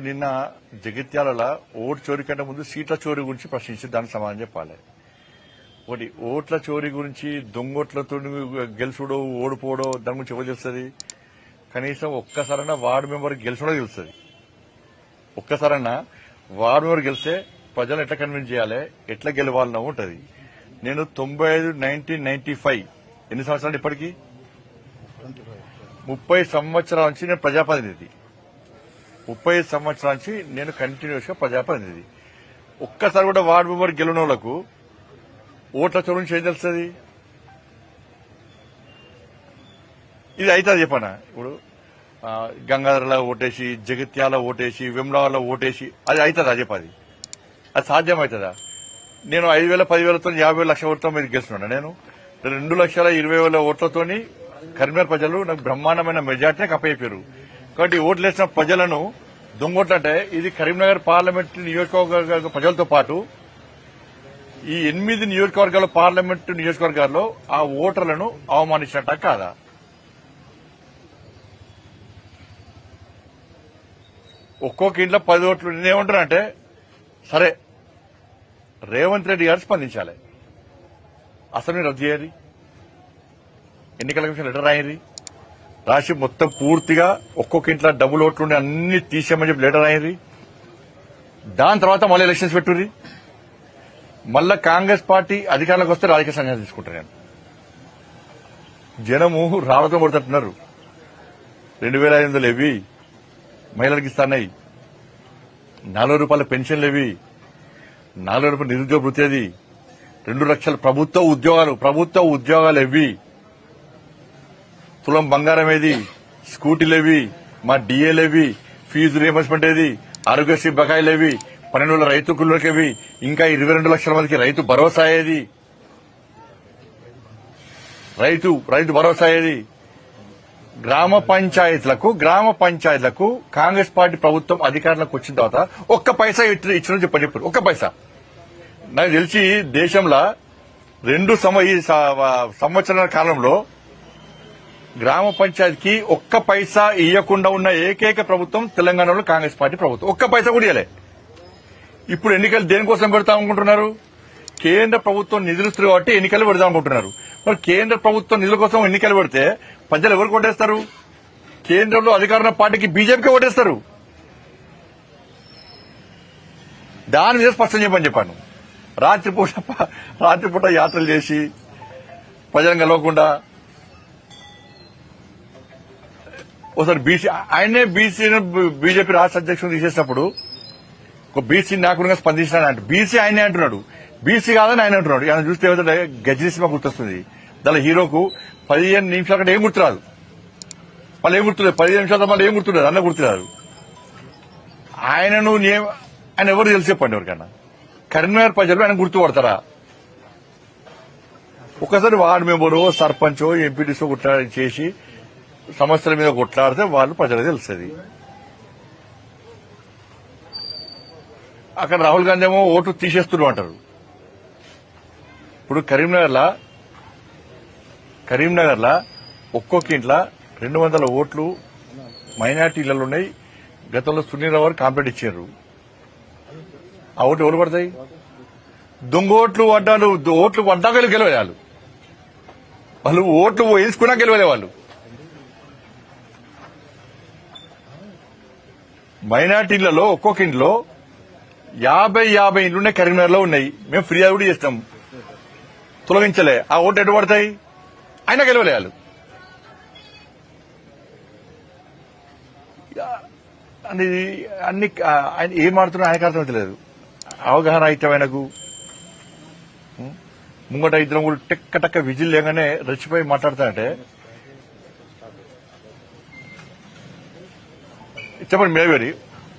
నిన్న జగిత్యాల ఓటు చోరీ కంటే ముందు సీట్ల చోరీ గురించి ప్రశ్నించి దానికి సమాధానం చెప్పాలి. ఒకటి ఓట్ల చోరీ గురించి దొంగోట్లతో గెలుచుడో ఓడిపోవడో దాని గురించి ఎవరు తెలుస్తుంది? కనీసం ఒక్కసారైనా వార్డు మెంబర్ గెలిచడో తెలుస్తుంది. ఒక్కసారైనా వార్డు మెంబర్ గెలిస్తే ప్రజలు ఎట్లా కన్విన్స్ చేయాలి, ఎట్లా గెలవాలన్నా ఉంటది. నేను 1995 ఎన్ని సంవత్సరాలు ఇప్పటికీ 30 సంవత్సరాల నుంచి నేను ప్రజాప్రతినిధి. 30 సంవత్సరాల నుంచి నేను కంటిన్యూస్ గా ప్రజాప్రతినిధి. ఒక్కసారి కూడా వార్డు మెంబర్ గెలిచిన వాళ్లకు ఓట్ల చోరు నుంచి ఏం తెలుస్తుంది? ఇది అవుతుంది చెప్పనా? ఇప్పుడు గంగాధరలో ఓటేసి, జగిత్యాల ఓటేసి, వెమ్లవాడలో ఓటేసి అది అవుతుందా చెప్పది? అది సాధ్యమవుతుందా? నేను 5,000 10,000తో 50,000 లక్షల ఓట్లతో మీరు గెలుస్తున్నాను. నేను 2,20,000 ఓట్లతోని కరీంనగర్ ప్రజలు నాకు బ్రహ్మాండమైన మెజార్టీని అప్పయ్యారు. కాబట్టి ఓట్లేసిన ప్రజలను దొంగోట్లంటే ఇది కరీంనగర్ పార్లమెంట్ నియోజకవర్గ ప్రజలతో పాటు ఈ 8 నియోజకవర్గాల పార్లమెంటు నియోజకవర్గాల్లో ఆ ఓటర్లను అవమానించినట్ట కాదా? ఒక్కొక్క ఇంట్లో 10 ఓట్లు. నేనేమంటున్నానంటే సరే రేవంత్ రెడ్డి గారు స్పందించాలి. అసెంబ్లీ రద్దు చేయాలి, ఎన్నికల కమిషన్ లెటర్ రాయండి, రాసి మొత్తం పూర్తిగా ఒక్కొక్క ఇంట్లో డబుల్ ఓట్లుండి అన్ని తీసేయమని చెప్పి లెటర్ రాయండి. దాని తర్వాత మళ్ళీ ఎలక్షన్స్ పెట్టుర్రి. మళ్ళా కాంగ్రెస్ పార్టీ అధికారంలోకి వస్తే రాజకీయ సన్యాసం తీసుకుంటారు. నేను జనము రాళ్లతో కొడుతున్నారు. 2,500 ఇవి మహిళలకు ఇస్తాయి, 40 రూపాయల పెన్షన్లు ఇవి, 40 రూపాయల నిరుద్యోగ వృత్తి, అది 2 లక్షల ప్రభుత్వ ఉద్యోగాలు ఇవి, తులం బంగారం ఏది, స్కూటీలేవి, మా డిఏలేవి, ఫీజు రియంబర్స్మెంట్ ఏది, ఆరోగ్యశ్రీ బకాయిలేవి, 12 రైతు కుళ్ళకేవి, ఇంకా 22 లక్షల మందికి రైతు భరోసా ఏది, రైతు భరోసా ఏది? గ్రామ పంచాయతీలకు కాంగ్రెస్ పార్టీ ప్రభుత్వం అధికారంలోకి వచ్చిన తర్వాత ఒక్క పైసా ఇచ్చిన చెప్పారు. ఒక్క పైసా. నాకు తెలిసి దేశంలో 2 సంవత్సరాల కాలంలో గ్రామ పంచాయతీకి ఒక్క పైసా ఇవ్వకుండా ఉన్న ఏకైక ప్రభుత్వం తెలంగాణలో కాంగ్రెస్ పార్టీ ప్రభుత్వం. ఒక్క పైసా కూడా ఇవ్వలే. ఇప్పుడు ఎన్నికలు దేనికోసం పెడతామనుకుంటున్నారు? కేంద్ర ప్రభుత్వం నిధులు ఇస్తుంది కాబట్టి ఎన్నికలు పెడదామనుకుంటున్నారు. మరి కేంద్ర ప్రభుత్వం నిధుల కోసం ఎన్నికలు పెడితే ప్రజలు ఎవరికి ఓటేస్తారు? కేంద్రంలో అధికారంలో పార్టీకి బీజేపీకి ఓటేస్తారు. దాని మీద స్పష్టం చెప్పని చెప్పాను. రాత్రిపూట యాత్రలు చేసి ప్రజలను కలవకుండా ఒకసారి ఆయనే బీజేపీ రాష్ట్ర అధ్యక్షుడు తీసేసినప్పుడు ఒక బీసీ నాయకుడిగా స్పందించినాడు. బీసీ ఆయనే అంటున్నాడు, బీసీ కాదని ఆయన అంటున్నాడు. ఆయన చూస్తే ఏమంటే గజనీ సినిమా గుర్తొస్తుంది. దాని హీరోకు 15 నిమిషాల కంటే ఏం గుర్తురాదు. మళ్ళీ ఏం గుర్తులేదు, 15 నిమిషాలతో మళ్ళీ ఏం గుర్తులేదు, అన్న గుర్తురాదు. ఆయన ఎవరు తెలిసి చెప్పండి ఎవరికన్నా? కరీంనగర్ ప్రజలు ఆయన గుర్తుపడతారా? ఒకసారి వార్డు మెంబరో సర్పంచో ఎంపీటీసో చేసి సమస్యల మీద కొట్లాడితే వాళ్ళు ప్రజలకు తెలుస్తుంది. అక్కడ రాహుల్ గాంధీ ఏమో ఓటు తీసేస్తున్నారు అంటారు. ఇప్పుడు కరీంనగర్లో ఒక్కొక్క ఇంట్లో 200 ఓట్లు మైనార్టీలలో ఉన్నాయి. గతంలో సునీల్ రావు కాంప్లైంట్ ఇచ్చారు. ఆ ఓట్లు ఎవరు పడతాయి? దొంగ ఓట్లు పడ్డాక గెలవాలి. వాళ్ళు ఓట్లు వేసుకున్నా గెలవలే. వాళ్ళు మైనార్టీలలో ఒక్కొక్క ఇంట్లో 50 ఇండ్లున్నాయి. కరీంనగర్లో ఉన్నాయి. మేము ఫిర్యాదు కూడా చేస్తాం, తొలగించలే. ఆ ఓట్లు ఎటు పడతాయి? అయినా గెలవలే వాళ్ళు. అన్ని ఆయన ఏం ఆడుతున్నా ఆయనకు అర్థమవుతలేదు. అవగాహన అయితే ఆయనకు ముంగట ఇద్దరం కూడా టెక్క విజిల్ లేగానే రెచ్చిపోయి మాట్లాడతానంటే చెప్పండి. మేవేరి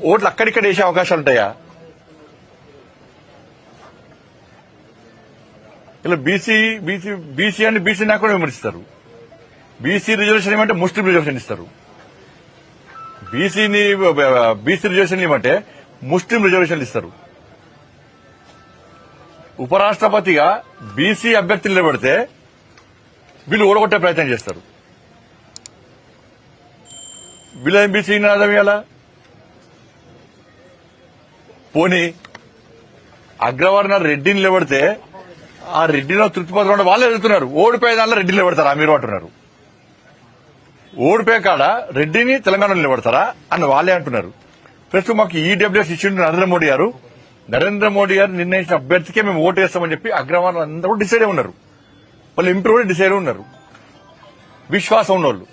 ఓట్లు అక్కడిక్కడ వేసే అవకాశాలు ఉంటాయా? ఇలా బీసీ అని బీసీ నాకు కూడా విమర్శిస్తారు. బీసీ రిజర్వేషన్ ఏమంటే ముస్లిం రిజర్వేషన్ ఇస్తారు. బీసీ రిజర్వేషన్ ఏమంటే ముస్లిం రిజర్వేషన్లు ఇస్తారు. ఉపరాష్ట్రపతిగా బీసీ అభ్యర్థులు నిలబెడితే వీళ్ళు ఓడగొట్టే ప్రయత్నం చేస్తారు. వీళ్ళ బీసీ నినాదం ఇవ్వాలా? పోనీ అగ్రవర్ణ రెడ్డిని నిలబడితే ఆ రెడ్డిలో తృప్తిపత్రం వాళ్ళే ఎదుగుతున్నారు. ఓడిపోయే దానిలో రెడ్డిని నిలబడతారా మీరు అంటున్నారు. ఓడిపోయే కాడ రెడ్డిని తెలంగాణలో నిలబడతారా అని వాళ్ళే అంటున్నారు. ప్రస్తుతం మాకు ఈడబ్ల్యూఎస్ ఇచ్చిండు నరేంద్ర మోడీ గారు నిర్ణయించిన అభ్యర్థికే మేము ఓటు వేస్తామని చెప్పి అగ్రవర్ణ అందరూ డిసైడ్ అయి ఉన్నారు. వాళ్ళు ఎంపీ కూడా డిసైడ్ ఉన్నారు. విశ్వాసం ఉన్నోళ్ళు.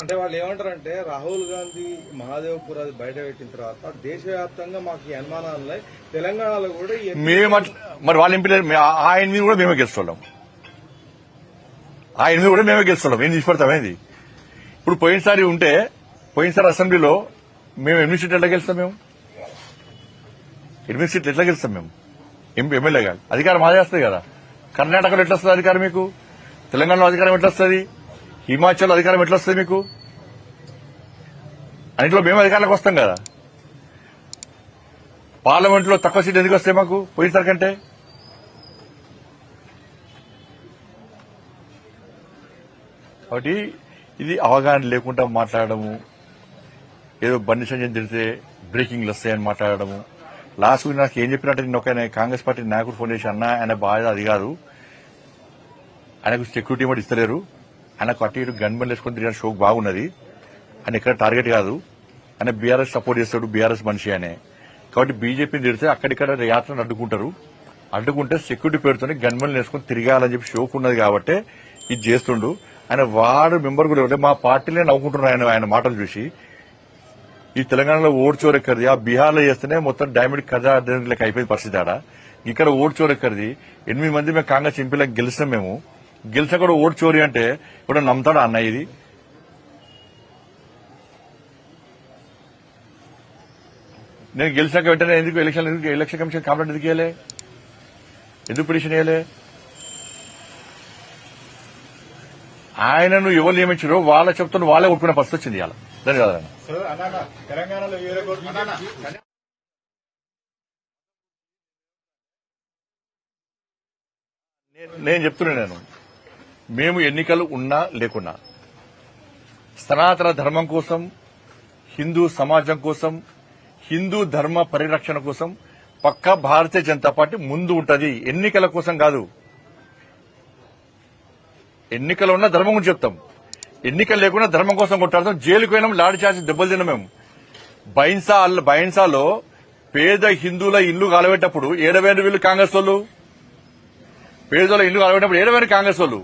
అంటే వాళ్ళు ఏమంటారంటే రాహుల్ గాంధీ మహాదేవ్పూర్ అది బయట పెట్టిన తర్వాత దేశవ్యాప్తంగా మాకు ఈ అనుమానాలు ఉన్నాయి, తెలంగాణలో కూడా మరి వాళ్ళ ఎంపీ ఆయన మీద కూడా మేమే గెలుస్తున్నాం. ఏం తీసుకొడతామేది. ఇప్పుడు పోయినసారి అసెంబ్లీలో మేము 8 సీట్లు ఎట్లా గెలుస్తాం? 8 సీట్లు ఎట్లా గెలుస్తాం మేము? ఎమ్మెల్యే కాదు, అధికారం మాదే వస్తుంది కదా. కర్ణాటకలో ఎట్లా వస్తుంది అధికారం మీకు? తెలంగాణలో అధికారం ఎట్లా వస్తుంది? హిమాచల్ అధికారం ఎట్లా వస్తుంది మీకు? అన్నింటిలో మేము అధికారంలోకి వస్తాం కదా. పార్లమెంట్ లో తక్కువ సీట్లు ఎందుకు వస్తాయి మాకు పోయినసారి కంటే? కాబట్టి ఇది అవగాహన లేకుండా మాట్లాడము, ఏదో బండి సంజయ్ తెలిస్తే బ్రేకింగ్లు వస్తాయని మాట్లాడము. లాస్ట్ వీక్ నాకు ఏం చెప్పినట్టు నేను ఒక కాంగ్రెస్ పార్టీ నాయకుడు ఫోన్ చేసి, అన్న ఆయన బాధ అది కాదు, ఆయనకు సెక్యూరిటీ కూడా ఇస్తలేరు, ఆయనకు అటు ఇటు గన్ బండ్ వేసుకొని తిరిగిన షోక్ బాగున్నది, ఆయన ఎక్కడ టార్గెట్ కాదు, ఆయన బీఆర్ఎస్ సపోర్ట్ చేస్తాడు, బీఆర్ఎస్ మనిషి అనే. కాబట్టి బీజేపీని తిడితే అక్కడిక్కడ యాత్రను అడ్డుకుంటే సెక్యూరిటీ పేరుతోనే గన్ బండ్లు వేసుకొని తిరగాలని చెప్పి షోక్ ఉన్నది కాబట్టి ఇది చేస్తుండు. ఆయన వార్డు మెంబర్ కూడా ఎవరు మా పార్టీలే నవ్వుకుంటున్నారు ఆయన మాటలు చూసి. ఈ తెలంగాణలో ఓటు చోరెక్కరిది, ఆ బీహార్లో చేస్తేనే మొత్తం డైమండ్ కథ లెక్క అయిపోయింది పరిస్థితి. ఆడ ఇక్కడ ఓటు చోరెక్కరిది. 8 మంది మేము కాంగ్రెస్ ఎంపీలకు గెలిచినాం. మేము గెలిచా కూడా ఓటు చోరీ అంటే ఇప్పుడు నమ్ముతాడా అన్న? ఇది నేను గెలిచాక వెంటనే ఎందుకు ఎలక్షన్ కమిషన్ కంప్లైంట్ ఎందుకు ఇవ్వలే? ఎందుకు పిటిషన్ ఇవ్వలే? ఆయనను ఎవరు నియమించారో వాళ్ళ చెప్తున్న వాళ్ళే ఒప్పుకునే పరిస్థితి వచ్చింది ఇవాళ. దాని కదా తెలంగాణలో నేను చెప్తున్నాను, మేము ఎన్నికలు ఉన్నా లేకున్నా సనాతన ధర్మం కోసం, హిందూ సమాజం కోసం, హిందూ ధర్మ పరిరక్షణ కోసం పక్కా భారతీయ జనతా పార్టీ ముందు ఉంటది. ఎన్నికల కోసం కాదు. ఎన్నికలు ఉన్నా ధర్మం గురించి చెప్తాం, ఎన్నికలు లేకుండా ధర్మం కోసం కొట్టాడతాం. జైలుకు పోయినాం, లాఠీ చార్జీ దెబ్బలు తిన్నాం. మేము బైన్సాలో పేద హిందువుల ఇల్లు కాలబెట్టప్పుడు ఏడవేరు వీళ్ళు కాంగ్రెస్ వాళ్ళు, పేదల ఇల్లు కాలబెట్టినప్పుడు ఏడవేరు కాంగ్రెస్ వాళ్ళు.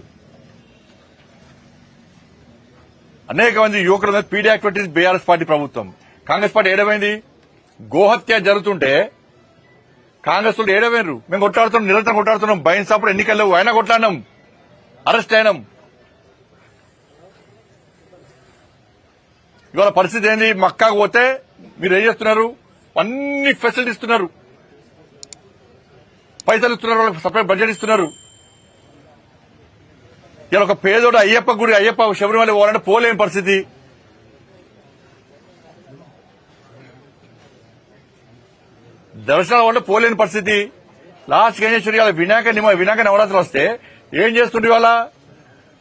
అనేక మంది యువకుల మీద పీడీ యాక్ట్ పెట్టింది బీఆర్ఎస్ పార్టీ ప్రభుత్వం. కాంగ్రెస్ పార్టీ ఏడమైంది? గోహత్య జరుగుతుంటే కాంగ్రెస్ వాళ్ళు ఏడవేరు. మేము కొట్లాడుతున్నాం, నిరంతరం కొట్లాడుతున్నాం. బైన్సాప్పుడు ఎన్నికల్లో అయినా కొట్లాడినాం, అరెస్ట్ అయినాం. ఇవాళ పరిస్థితి ఏంది? మక్కాకు పోతే మీరు ఏం చేస్తున్నారు? అన్ని ఫెసిలిటీ ఇస్తున్నారు, పైసలు ఇస్తున్నారు, వాళ్ళకి సపరేట్ బడ్జెట్ ఇస్తున్నారు. ఇలా ఒక పేదోడు అయ్యప్ప శబరిమల పోవాలంటే పోలేని పరిస్థితి. దర్శనం వల్ల పోలేని పరిస్థితి. లాస్ట్ ఏం చేస్తారు? ఇవాళ వినాయక నవరాత్రులు వస్తే ఏం చేస్తుండే? ఇవాళ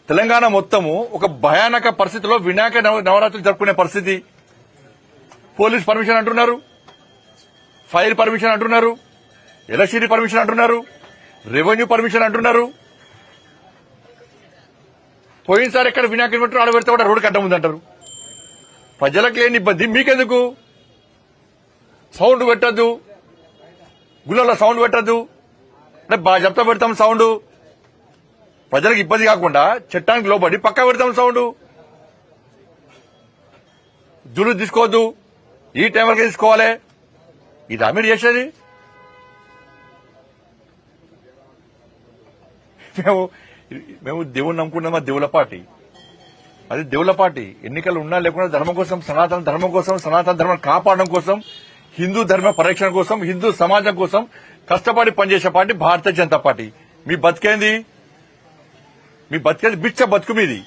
తెలంగాణ మొత్తము ఒక భయానక పరిస్థితిలో వినాయక నవరాత్రులు జరుపుకునే పరిస్థితి. పోలీస్ పర్మిషన్ అంటున్నారు, ఫైర్ పర్మిషన్ అంటున్నారు, ఎలక్ట్రిసిటీ పర్మిషన్ అంటున్నారు, రెవెన్యూ పర్మిషన్ అంటున్నారు. పోయినసారి ఎక్కడ వినాయకుడు పెట్టారు ఆడ పెడితే కూడా రోడ్డు అడ్డం ఉందంటారు. ప్రజలకు లేని ఇబ్బంది మీకెందుకు? సౌండ్ పెట్టద్దు, గుళ్ళలో సౌండ్ పెట్టద్దు అంటే బాగా చెప్తా పెడతాం సౌండ్. ప్రజలకు ఇబ్బంది కాకుండా చట్టానికి లోబడి పక్కా పెడతాం సౌండ్. జులు తీసుకోవద్దు, ఈ టైం వరకు తీసుకోవాలి. ఇది మీరు చేసేది. మేము దేవుణ్ణి నమ్ముకున్నామా? దేవుల పార్టీ అది, దేవుల పార్టీ. ఎన్నికలు ఉన్నా లేకుండా ధర్మం కోసం, సనాతన ధర్మం కోసం, సనాతన ధర్మం కాపాడడం కోసం, హిందూ ధర్మ పరిరక్షణ కోసం, హిందూ సమాజం కోసం కష్టపడి పనిచేసే పార్టీ భారతీయ జనతా పార్టీ. మీ బతికేంది బిచ్చ బతుకు మీది.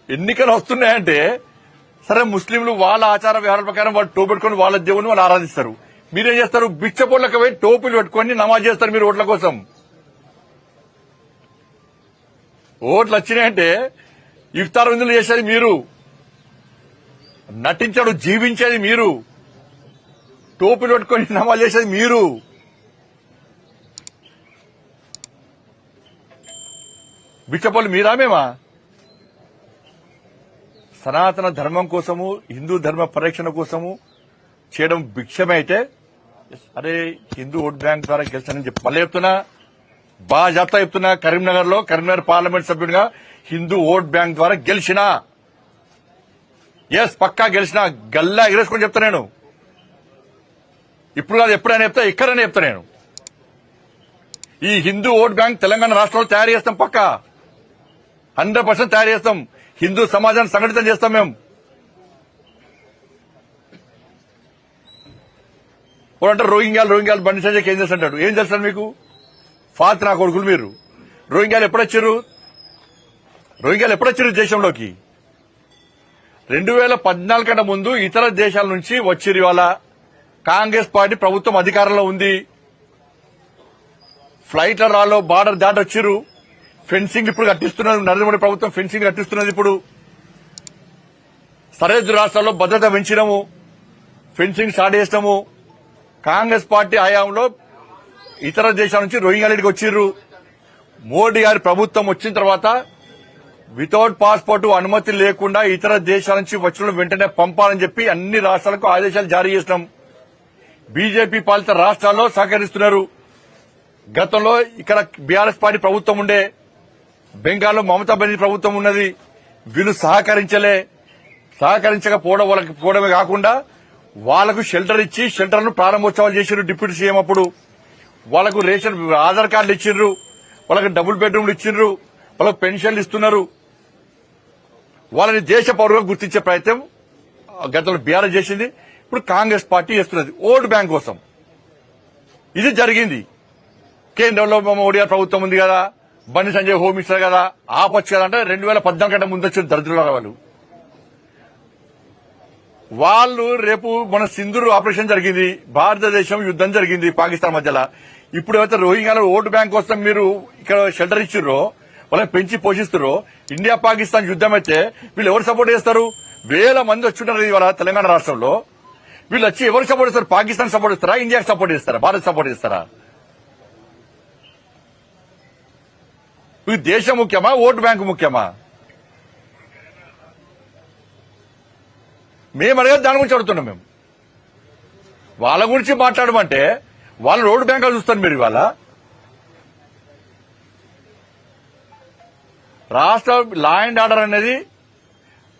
ఎన్నికలు వస్తున్నాయంటే సరే, ముస్లింలు వాళ్ళ ఆచార వ్యవహారాల ప్రకారం వాళ్ళు టోపు పెట్టుకుని వాళ్ళ దేవుని వాళ్ళు ఆరాధిస్తారు. మీరేం చేస్తారు? బిచ్చపోళ్ళకి పోయి టోపులు పెట్టుకుని నమాజ్ చేస్తారు మీరు ఓట్ల కోసం. ఓట్లు వచ్చినాయంటే ఇఫ్తార్ విందులు చేసేది మీరు, నటించడు జీవించేది మీరు, టోపీలు పట్టుకొని నమాజ్ చేసేది మీరు. బిచ్చపల్లి మీరా మేమా? సనాతన ధర్మం కోసము, హిందూ ధర్మ పరిరక్షణ కోసము చేయడం భిక్షమే అయితే, అరే హిందూ ఓట్ బ్యాంక్ ద్వారా గెలిచానని చెప్పి మళ్ళీ చెప్తున్నా, బాగా చెప్తున్నా, కరీంనగర్ పార్లమెంట్ సభ్యుడిగా హిందూ ఓట్ బ్యాంక్ ద్వారా గెలిచినా, ఎస్ పక్కా గెలిచినా, గల్లా ఎగరేసుకొని చెప్తా నేను. ఇప్పుడు కాదు, ఎప్పుడైనా చెప్తా, ఎక్కడైనా చెప్తా నేను. ఈ హిందూ ఓట్ బ్యాంక్ తెలంగాణ రాష్ట్రంలో తయారు చేస్తాం, పక్కా 100% తయారు చేస్తాం. హిందూ సమాజాన్ని సంఘటితం చేస్తాం మేము. అంటే రోహింగ్యాలు బండి సంజయ్ ఏం చేస్తాడు? ఏం చేస్తాడు మీకు? ఫాతినా కొడుకులు మీరు. రోహింగ్యాలు ఎప్పుడొచ్చారు దేశంలోకి? 2014 కంటే ముందు ఇతర దేశాల నుంచి వచ్చిరు. ఇవాళ కాంగ్రెస్ పార్టీ ప్రభుత్వం అధికారంలో ఉంది. ఫ్లైట్ల రాలో బార్డర్ దాటి వచ్చిరు. ఫెన్సింగ్ ఇప్పుడు కట్టిస్తున్నది నరేంద్ర మోడీ ప్రభుత్వం, ఫెన్సింగ్ కట్టిస్తున్నది. ఇప్పుడు సరిహద్దు రాష్ట్రాల్లో భద్రత పెంచినాము, ఫెన్సింగ్ స్టార్ట్ చేసినాము. కాంగ్రెస్ పార్టీ హయాంలో ఇతర దేశాల నుంచి రోహింగ్యాలకి వచ్చిర్రు. మోడీ గారి ప్రభుత్వం వచ్చిన తర్వాత వితౌట్ పాస్పోర్ట్ అనుమతి లేకుండా ఇతర దేశాల నుంచి వచ్చిన వెంటనే పంపాలని చెప్పి అన్ని రాష్ట్రాలకు ఆదేశాలు జారీ చేసినాం. బీజేపీ పాలిత రాష్ట్రాల్లో సహకరిస్తున్నారు. గతంలో ఇక్కడ బీఆర్ఎస్ పార్టీ ప్రభుత్వం ఉండే, బెంగాల్లో మమతా బెనర్జీ ప్రభుత్వం ఉన్నది. వీళ్ళు సహకరించకపోవడమే కాకుండా వాళ్లకు షెల్టర్ ఇచ్చి షెల్టర్ను ప్రారంభోత్సవాలు చేశారు. డిప్యూటీ సీఎం అప్పుడు వాళ్లకు రేషన్ ఆధార్ కార్డులు ఇచ్చిండ్రు, వాళ్ళకి డబుల్ బెడ్రూమ్లు ఇచ్చిండ్రు, వాళ్ళకు పెన్షన్లు ఇస్తున్నారు. వాళ్ళని దేశ పౌరులుగా గుర్తించే ప్రయత్నం గతంలో బీఆర్ఎస్ చేసింది, ఇప్పుడు కాంగ్రెస్ పార్టీ చేస్తున్నది ఓటు బ్యాంక్ కోసం. ఇది జరిగింది. కేంద్రంలో మోడీ గారి ప్రభుత్వం ఉంది కదా, బండి సంజయ్ హోమ్ మినిస్టర్ కదా, ఆపొచ్చు కదా అంటే 2014 కంటే ముందు వచ్చిన దరిద్రులు వాళ్ళు రేపు మన సింధూర్ ఆపరేషన్ జరిగింది, భారతదేశం యుద్దం జరిగింది పాకిస్తాన్ మధ్యలో. ఇప్పుడు ఏవైతే రోహింగ్యాల ఓటు బ్యాంక్ కోసం మీరు ఇక్కడ షెల్టర్ ఇచ్చిర్రో, వాళ్ళని పెంచి పోషిస్తారో, ఇండియా పాకిస్తాన్ యుద్దం అయితే వీళ్ళు ఎవరు సపోర్ట్ చేస్తారు? వేల మంది వచ్చుంటారు ఇవాళ తెలంగాణ రాష్ట్రంలో. వీళ్ళు వచ్చి ఎవరు సపోర్ట్ చేస్తారు? పాకిస్తాన్ సపోర్ట్ ఇస్తారా, ఇండియాకి సపోర్ట్ చేస్తారా, భారత్ సపోర్ట్ చేస్తారా? దేశం ముఖ్యమా, ఓటు బ్యాంకు ముఖ్యమా? మేము అడిగేది దాని గురించి అడుగుతున్నాం. మేము వాళ్ళ గురించి మాట్లాడమంటే వాళ్ళ ఓటు బ్యాంకులు చూస్తారు మీరు. ఇవాళ రాష్ట్ర లా అండ్ ఆర్డర్ అనేది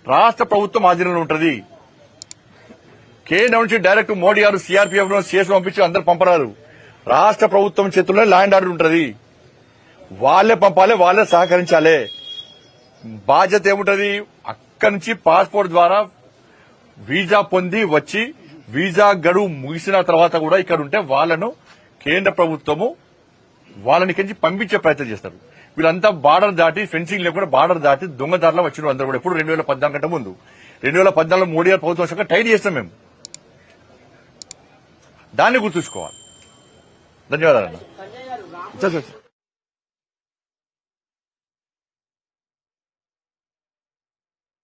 రాష్ట్ర ప్రభుత్వం ఆధీనంలో ఉంటుంది. కేంద్రం నుంచి డైరెక్ట్ మోడీ గారు సిఆర్పీఎఫ్ సిఎస్ పంపించి అందరు పంపరారు. రాష్ట్ర ప్రభుత్వం చేతుల్లో లా అండ్ ఆర్డర్ ఉంటుంది. వాళ్లే పంపాలి, వాళ్లే సహకరించాలి. బాధ్యత ఏముంటది? అక్కడి నుంచి పాస్పోర్ట్ ద్వారా వీసా పొంది వచ్చి వీసా గడువు ముగిసిన తర్వాత కూడా ఇక్కడ ఉంటే వాళ్లను కేంద్ర ప్రభుత్వము వాళ్ళని కించి పంపించే ప్రయత్నం చేస్తారు. వీళ్ళంతా బార్డర్ దాటి, ఫెన్సింగ్ లేకుండా బార్డర్ దాటి దొంగదారులో వచ్చిన అందరూ కూడా. ఇప్పుడు 2014 కంటే ముందు 2014లో మోడీ గారు ప్రభుత్వం వచ్చాక టైట్ చేస్తాం మేము. దాన్ని గుర్తుంచుకోవాలి. ధన్యవాదాలు.